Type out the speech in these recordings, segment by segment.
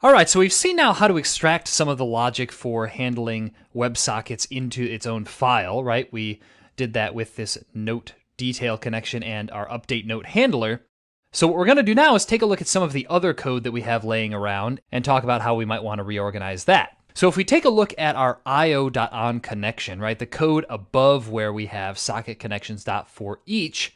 All right, so we've seen now how to extract some of the logic for handling WebSockets into its own file, right? We did that with this note detail connection and our update note handler. So what we're going to do now is take a look at some of the other code that we have laying around and talk about how we might want to reorganize that. So if we take a look at our io.on connection, right, the code above where we have socket connections.forEach,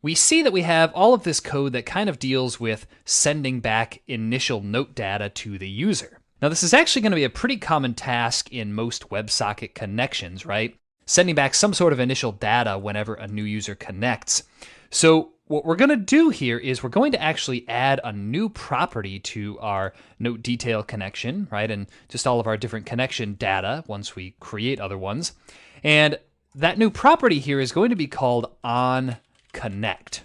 we see that we have all of this code that kind of deals with sending back initial note data to the user. Now, this is actually going to be a pretty common task in most WebSocket connections, right? Sending back some sort of initial data whenever a new user connects. So what we're going to do here is we're going to actually add a new property to our note detail connection, right? And just all of our different connection data once we create other ones. And that new property here is going to be called onConnect.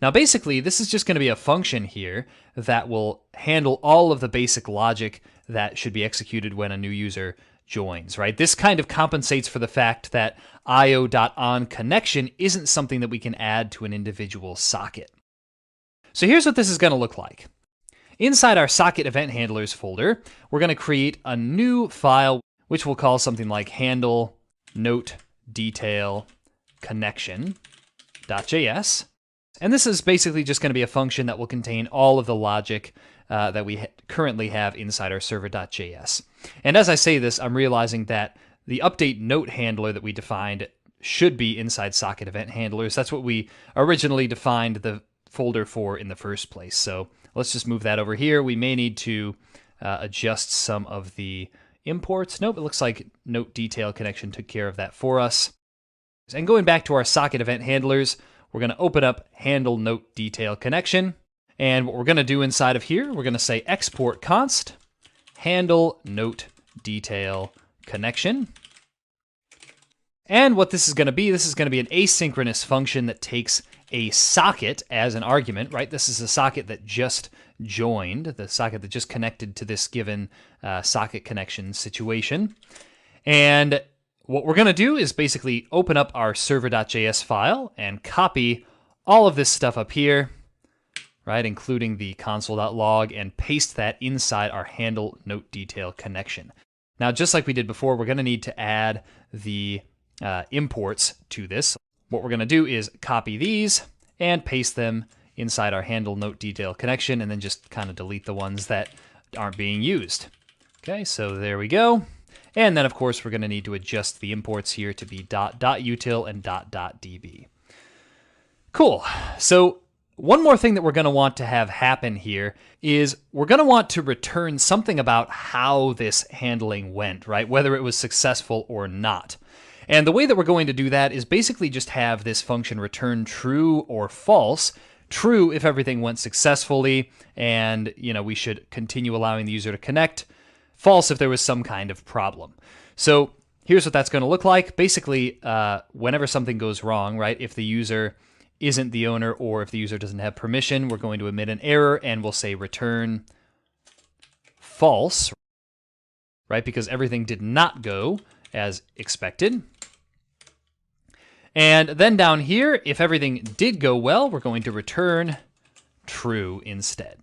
Now, basically, this is just going to be a function here that will handle all of the basic logic that should be executed when a new user joins, right? This kind of compensates for the fact that io.onConnection isn't something that we can add to an individual socket. So here's what this is going to look like. Inside our socket event handlers folder, we're going to create a new file, which we'll call something like handle note detail connection.js. And this is basically just going to be a function that will contain all of the logic that we currently have inside our server.js. And as I say this, I'm realizing that the update note handler that we defined should be inside socket event handlers. That's what we originally defined the folder for in the first place. So let's just move that over here. We may need to adjust some of the imports. Nope, it looks like note detail connection took care of that for us. And going back to our socket event handlers, we're going to open up handle note detail connection. And what we're going to do inside of here, we're going to say export const handle note detail connection. And what this is going to be an asynchronous function that takes a socket as an argument, right? This is a socket that just joined, the socket that just connected to this given socket connection situation. And what we're going to do is basically open up our server.js file and copy all of this stuff up here, right, including the console.log, and paste that inside our handle note detail connection. Now, just like we did before, we're going to need to add the imports to this. What we're going to do is copy these and paste them inside our handle note detail connection, and then just kind of delete the ones that aren't being used. Okay, so there we go. And then, of course, we're going to need to adjust the imports here to be .util and .db. Cool. So one more thing that we're going to want to have happen here is we're going to want to return something about how this handling went, right? Whether it was successful or not. And the way that we're going to do that is basically just have this function return true or false. True if everything went successfully and, we should continue allowing the user to connect. False if there was some kind of problem. So here's what that's going to look like. Basically, whenever something goes wrong, right, if the user isn't the owner or if the user doesn't have permission, we're going to emit an error and we'll say return false, right, because everything did not go as expected. And then down here, if everything did go well, we're going to return true instead.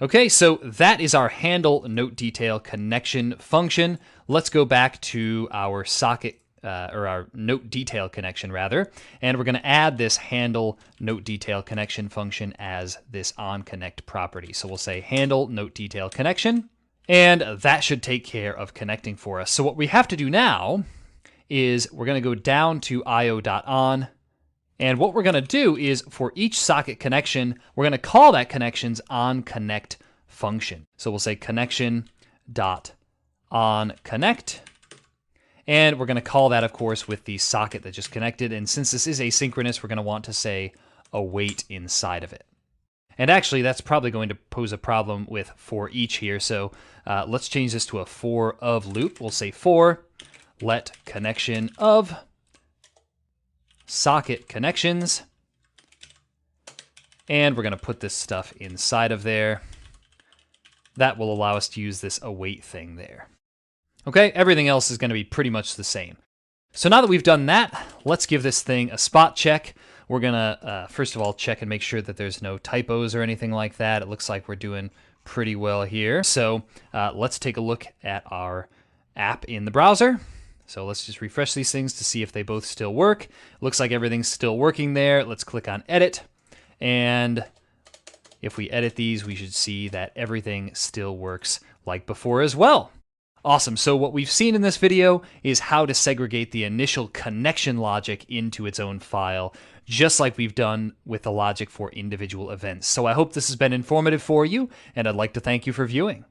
Okay, so that is our handle note detail connection function. Let's go back to our socket, or our note detail connection rather, and we're going to add this handle note detail connection function as this onConnect property. So we'll say handle note detail connection, and that should take care of connecting for us. So what we have to do now is we're going to go down to io.on. And what we're going to do is for each socket connection, we're going to call that connection's onConnect function. So we'll say connection.onConnect. And we're going to call that, of course, with the socket that just connected. And since this is asynchronous, we're going to want to say await inside of it. And actually, that's probably going to pose a problem with for each here. So let's change this to a for of loop. We'll say for let connection of socket connections, and we're going to put this stuff inside of there. That will allow us to use this await thing there. Okay, everything else is going to be pretty much the same. So now that we've done that, let's give this thing a spot check. We're going to, first of all, check and make sure that there's no typos or anything like that. It looks like we're doing pretty well here. So let's take a look at our app in the browser. So let's just refresh these things to see if they both still work. Looks like everything's still working there. Let's click on edit. And if we edit these, we should see that everything still works like before as well. Awesome. So what we've seen in this video is how to segregate the initial connection logic into its own file, just like we've done with the logic for individual events. So I hope this has been informative for you, and I'd like to thank you for viewing.